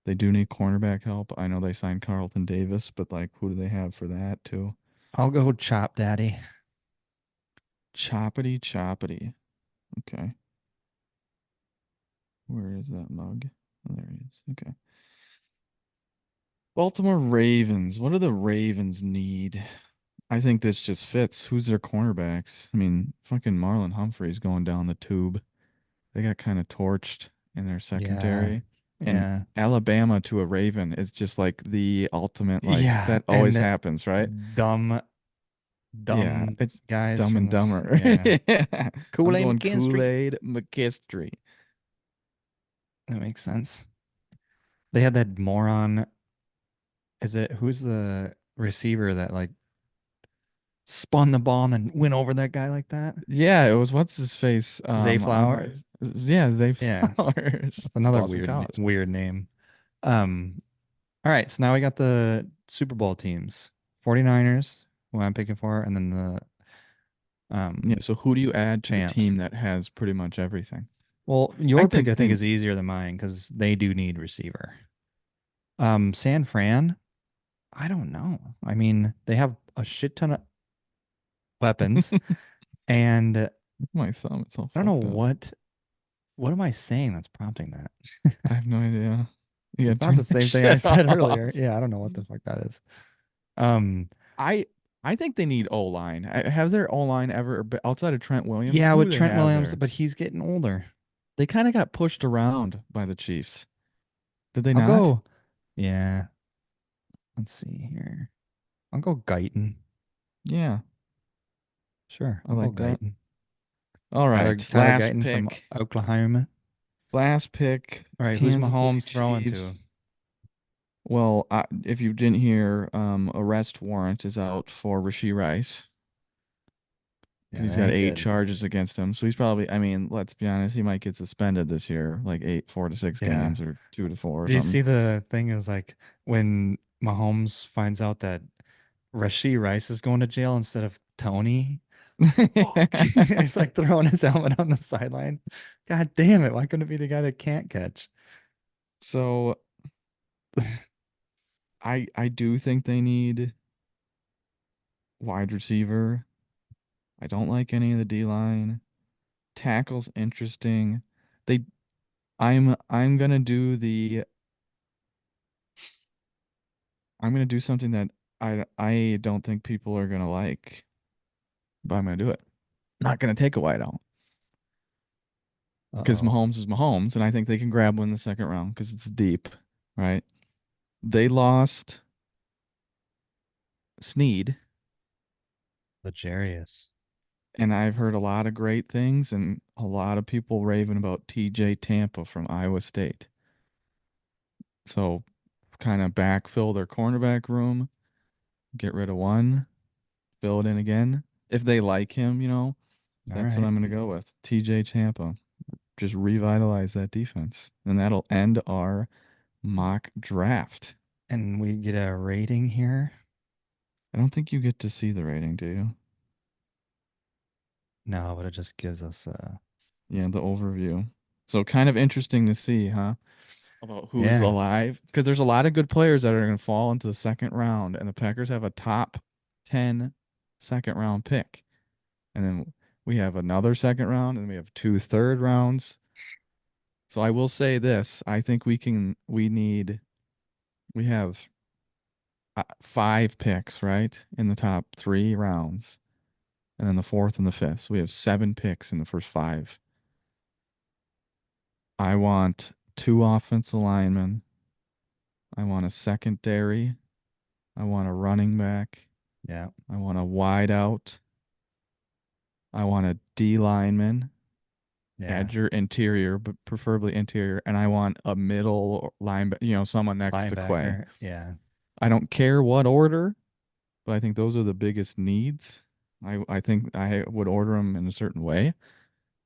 They do need cornerback help. I know they signed Carlton Davis, but like, who do they have for that too? I'll go Chop Daddy. Choppity choppity. Okay. Where is that mug? Oh, there he is. Okay. Baltimore Ravens. What do the Ravens need? I think this just fits. Who's their cornerbacks? I mean, fucking Marlon Humphrey's going down the tube. They got kind of torched in their Yeah. secondary. And Yeah. Alabama to a Raven is just like the ultimate, like, Yeah. that always And happens, right? dumb, Yeah, dumb it's guys Dumb from and the, Dumber. yeah. Yeah. I'm Kool-Aid going McKinstry. Kool-Aid McKistry. That makes sense. They had that moron. Who's the receiver that like spun the ball and then went over that guy like that? Yeah, it was what's his face? Zay Flower? Yeah, they Yeah. Flowers. That's another Boston weird, College. weird name. Um, all right. So now we got the Super Bowl teams 49ers, who I'm picking for, and then the Yeah, um so who do you add to the champs. team that has pretty much everything? Well, I your pick think I think they is easier than mine because they do need receiver. San Fran, I don't know. I mean, they have a shit ton of weapons, and I my thumb, it's all don't know fucked up. what am I saying that's prompting that? I have no idea. You It's gotta about turn the that same thing I shit said off. earlier. Yeah, I don't know what the fuck that is. Um, I I think they need O line. Has their O line ever outside of Trent Williams? yeah, Who with do they Trent have Williams, there? but he's getting older. They kind of got pushed around by the Chiefs. Did they I'll not? go. Yeah, let's see here. I'll go Guyton. Yeah, Sure, I I'll go like that. Guyton. All right, Tyler last Guyton from pick. Oklahoma. Last pick. All right, who's Kansas City Mahomes throwing to? Chiefs. Well, if you didn't hear, arrest warrant is out for Rasheed Rice because Yeah, he's that got ain't eight good. charges against him. So he's probably, I mean, let's be honest, he might get suspended this year, like 4 to 6 Yeah. games or 2 to 4 or Did you something. see the thing? It was like when Mahomes finds out that Rasheed Rice is going to jail instead of Tony. Fuck. He's like throwing his helmet on the sideline. God damn it. Why couldn't it be the guy that can't catch? So I do think they need wide receiver. I don't like any of the D line. Tackle's interesting. They I'm gonna do the I'm gonna do something that I don't think people are gonna like, but I'm gonna do it. Not gonna take a wide out because Uh-oh. Mahomes is Mahomes, and I think they can grab one in the second round because it's deep, right? They lost Sneed, Legarius. and I've heard a lot of great things and a lot of people raving about TJ Tampa from Iowa State. So kind of backfill their cornerback room, get rid of one, fill it in again. If they like him, All that's what right. I'm going to go with. TJ Tampa. Just revitalize that defense. And that'll end our mock draft. And we get a rating here. I don't think you get to see the rating, do you? No, but it just gives us Yeah, the overview. So kind of interesting to see, huh? About who's yeah. alive. Because there's a lot of good players that are going to fall into the second round, and the Packers have a top 10 second round pick. And then we have another second round, and we have two third rounds. So I will say this. I think we have five picks, right? In the top 3 rounds, and then the fourth and the fifth. So we have 7 picks in the first five. I want two offensive linemen. I want a secondary. I want a running back. Yeah. I want a wide out. I want a D lineman, Yeah. edge or interior, but preferably interior. And I want a middle line, someone next to Quay. Linebacker. Yeah. I don't care what order, but I think those are the biggest needs. I think I would order them in a certain way.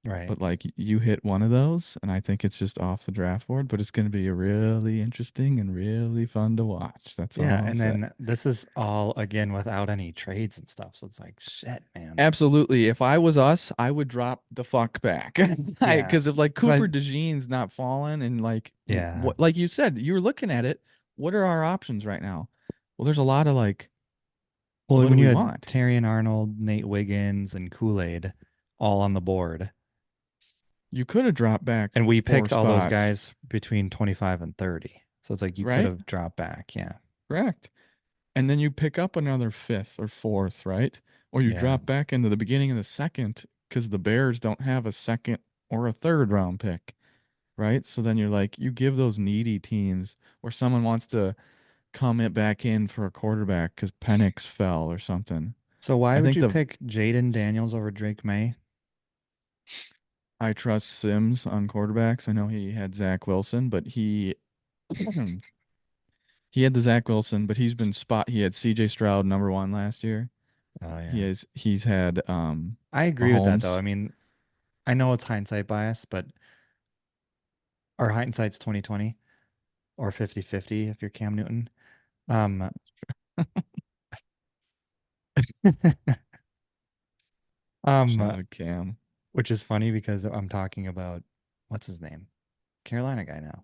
Right. But like you hit one of those, and I think it's just off the draft board, but it's going to be really interesting and really fun to watch. That's all Yeah, I'll and say. then this is all again without any trades and stuff. So it's like shit, man. Absolutely. If I was us, I would drop the fuck back. Yeah. Because if like Because Cooper DeJean's not falling and like yeah. what like you said, you were looking at it, what are our options right now? Well, there's a lot of like, Well, what do when you we had want? Terry and Arnold, Nate Wiggins, and Kool-Aid all on the board, You could have dropped back and we four picked all those spots, guys between 25 and 30. So it's like you could right? have dropped back. Yeah. Correct. And then you pick up another fifth or fourth, right? Or you Yeah. drop back into the beginning of the second because the Bears don't have a second or a third round pick, right? So then you're like, you give those needy teams or someone wants to come it back in for a quarterback because Penix fell or something. So why I would think you the pick Jaden Daniels over Drake May? I trust Sims on quarterbacks. I know he had Zach Wilson, but he he had the Zach Wilson, but he's been spot. He had C.J. Stroud number one last year. Oh yeah. He's had I agree with that though. Mahomes. I mean, I know it's hindsight bias, but our hindsight's 2020 or 50-50 if you're Cam Newton. Um Shout um out Cam. which is funny because I'm talking about what's his name? Carolina guy now.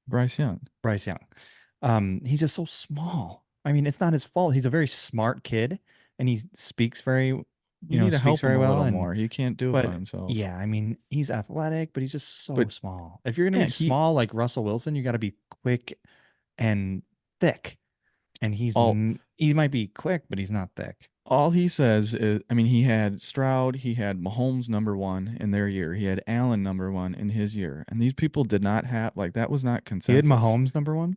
Bryce Young. Bryce Young. He's just so small. I mean, it's not his fault. He's a very smart kid and he speaks very, You need to speaks help him very a well. little And, more. He can't do it by but himself. yeah, I mean, he's athletic, but he's just so But small. If you're going to be yeah, he small like Russell Wilson, you got to be quick and thick. And all he might be quick, but he's not thick. all he says is, I mean, he had Stroud, he had Mahomes number one in their year, he had Allen number one in his year, and these people did not have like that was not He had consensus. Mahomes number one.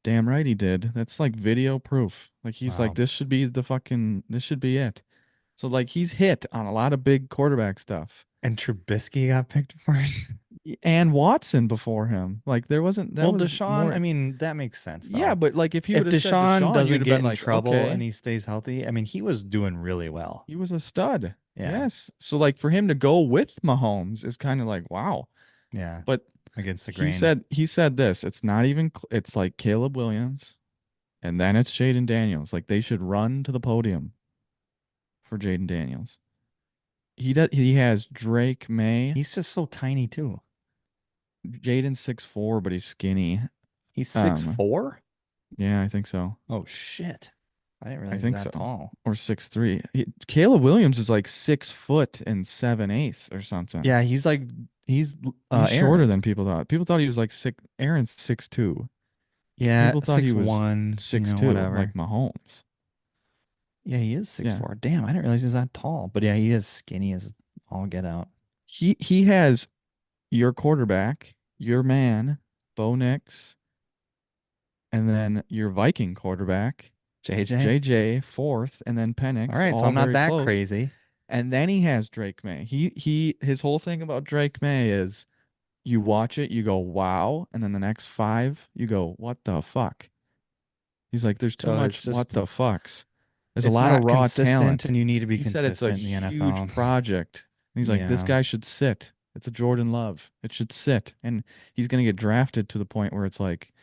Damn right he did. That's like video proof. Like he's like, Wow. this should be it. So like he's hit on a lot of big quarterback stuff. And Trubisky got picked first. And Watson before him. Like there wasn't that Well, was Deshaun, I more. mean, that makes sense Yeah, though. but like if he If would have said Deshaun Deshaun, you'd doesn't have get been in like, trouble and okay, he stays healthy, I mean, he was doing really well. he was a stud. Yeah. Yes. So like for him to go with Mahomes is kind of like wow. Yeah. But Against the grain. he said this. It's not even it's like Caleb Williams and then it's Jaden Daniels. Like they should run to the podium for Jaden Daniels. He has Drake May. He's just so tiny too. Jaden's 6'4", but he's skinny. He's six Um, four. yeah, I think so. Oh shit. I didn't I realize he's think that so. tall. Or 6'3". Caleb Williams is like 6 foot and 7/8 or something. Yeah, he's He's shorter Aaron. than people thought. People thought he was like six. Aaron's 6'2". Yeah, People thought he six was one, 6'2", like whatever. Mahomes. Yeah, he is six Yeah. four. Damn, I didn't realize he's that tall. But yeah, he is skinny as all get out. He has your quarterback, your man, Bo Nix, and then your Viking quarterback, JJ. JJ, fourth, and then All Penix, right, so all I'm not very that close. crazy. And then he has Drake May. His whole thing about Drake May is you watch it, you go, wow, and then the next five, you go, what the fuck? He's like, there's too So much what the fucks. There's a it's lot of not raw consistent talent. and you need to be He said it's a consistent in the huge NFL. project. And he's like, this Yeah. guy should sit. It's a Jordan Love. It should sit. And he's gonna get drafted to the point where it's like,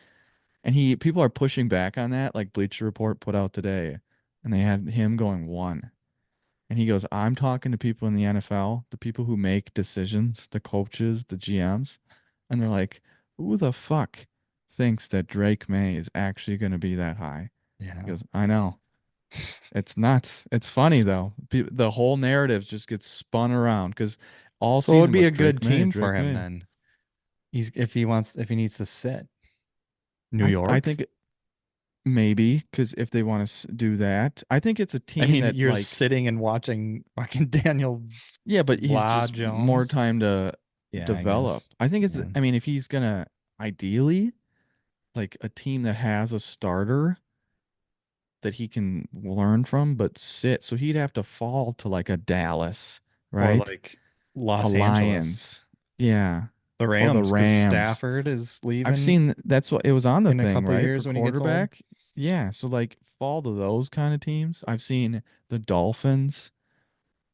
and people are pushing back on that, like Bleacher Report put out today, and they had him going one. And he goes, I'm talking to people in the NFL, the people who make decisions, the coaches, the GMs, and they're like, who the fuck thinks that Drake May is actually going to be that high? He Yeah. goes, I know. It's nuts. It's funny though. The whole narrative just gets spun around because all So it would season be was a good team for Drake him May. then. He's if he needs to sit. New I York? think maybe because if they want to do that, I think it's a I team mean, that you're like sitting and watching fucking Daniel yeah, but he's Blah just more Jones. time to Yeah, I develop. guess. I think it's, Yeah. I mean, if he's gonna ideally like a team that has a starter that he can learn from, but sit, so he'd have to fall to like a Dallas, Or right? like A Los Angeles. Lions, yeah, The or the Rams, because Rams. Stafford is I've leaving seen that's what it was on the in a thing, couple right? For years when he gets old. quarterback. Yeah, so like fall to those kind of teams. I've seen the Dolphins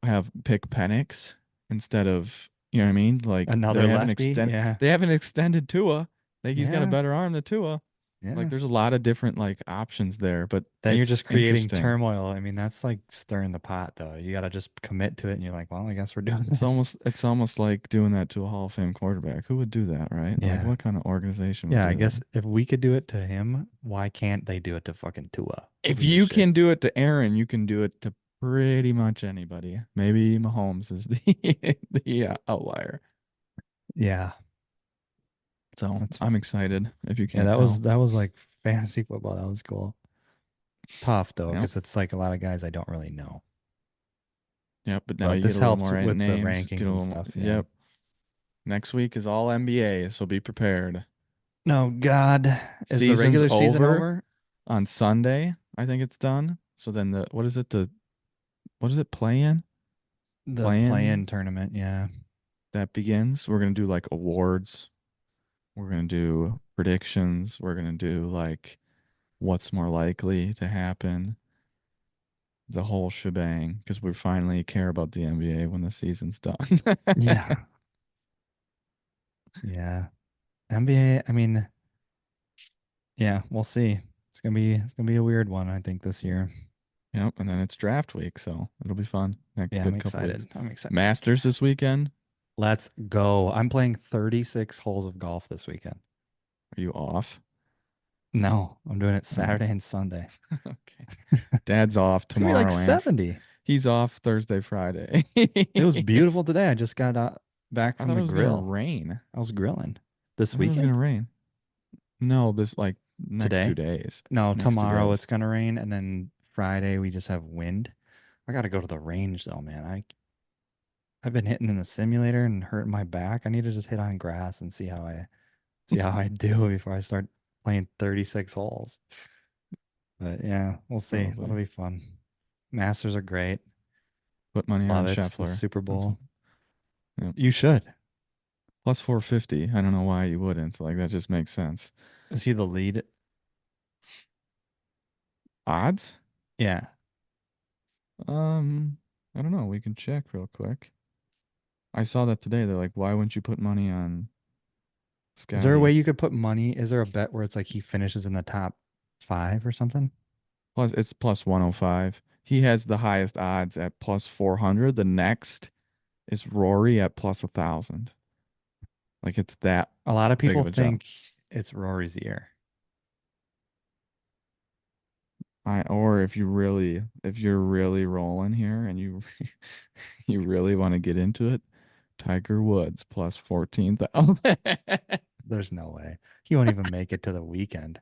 have pick Penix. instead of, you know what I mean? Like Another lefty. Yeah. they haven't extended Tua. Like he's got a Yeah. better arm than Tua. Like Yeah. there's a lot of different like options there, but Then you're it's just creating interesting. turmoil. I mean, that's like stirring the pot, though. You got to just commit to it, and you're like, well, I guess we're doing this. It's almost like doing that to a Hall of Fame quarterback. Who would do that, right? Like Yeah. what kind of organization would Yeah. I do that? guess if we could do it to him, why can't they do it to fucking Tua? Who If gives a you shit? can do it to Aaron, you can do it to pretty much anybody. Maybe Mahomes is the outlier. Yeah. So That's I'm excited if you yeah. can't tell. That was like fantasy football. That was cool. Tough though, Yep. because it's like a lot of guys I don't really know. Yep. But now But you get this a little helps more with the names, get rankings a and little more. stuff. Yeah. Yep. Next week is all NBA, so be prepared. No, God. Is the Season's regular season over over? on Sunday. I think it's done. So then the what is it? The what is it? Play in? The Play play-in in tournament. Yeah. that begins. We're gonna do like awards. We're gonna do predictions. We're gonna do like what's more likely to happen. The whole shebang because we finally care about the NBA when the season's done. Yeah. Yeah. NBA, I mean, yeah, we'll see. It's gonna be a weird one, I think, this year. Yep, and then it's draft week, so it'll be fun. Next Yeah, I'm good couple weeks. excited. I'm excited for this Masters this draft. weekend. Let's go. I'm playing 36 holes of golf this weekend. Are you off? No, I'm doing it Oh, Saturday and Sunday. okay. Dad's off It's gonna be like tomorrow and 70. he's off Thursday, Friday. It was beautiful today. I just got back I from thought the it was gonna grill. rain. I was grilling this I thought it was gonna weekend. rain. No, this like next two Today. days. No, Next two tomorrow days. it's gonna rain, and then Friday we just have wind. I gotta go to the range though, man. I've been hitting in the simulator and hurting my back. I need to just hit on grass and see how I do before I start playing 36 holes. But yeah, we'll see. That'll Probably. be fun. Masters are great. Put money on Love it. The Scheffler. Super That's Bowl. yeah. You should. Plus 450. I don't know why you wouldn't. Like that just makes sense. Is he the lead? Odds? Yeah. I don't know. We can check real quick. I saw that today. They're like, why wouldn't you put money on Is there a way Scotty? you could put money? Is there a bet where it's like he finishes in the top five or something? Plus, it's plus 105. He has the highest odds at plus 400. The next is Rory at plus 1,000. Like it's that A lot of big people of a jump. think it's Rory's year. Or if you're really rolling here and you you really want to get into it, Tiger Woods plus 14,000. There's no way. He won't even make it to the weekend.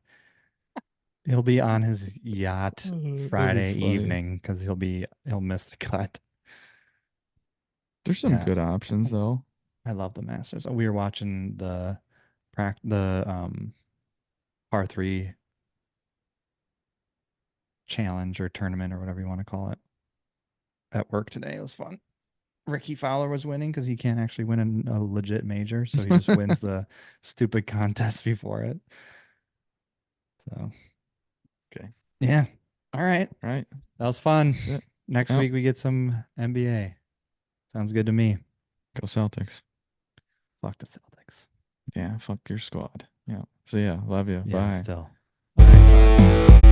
He'll be on his yacht That'd be Friday funny. evening because he'll miss the cut. There's some Yeah, good options though. I love the Masters. We were watching the par three challenge or tournament or whatever you want to call it at work today. It was fun. Ricky Fowler was winning because he can't actually win a legit major, so he just wins the stupid contest before it. So Okay. yeah, all right, All right. that was fun. That's it. Next Yep. week we get some NBA. Sounds good to me. Go Celtics. Fuck the Celtics. Yeah. Fuck your squad. Yeah. See ya. Love you. Yeah, Bye. still. All right, bye.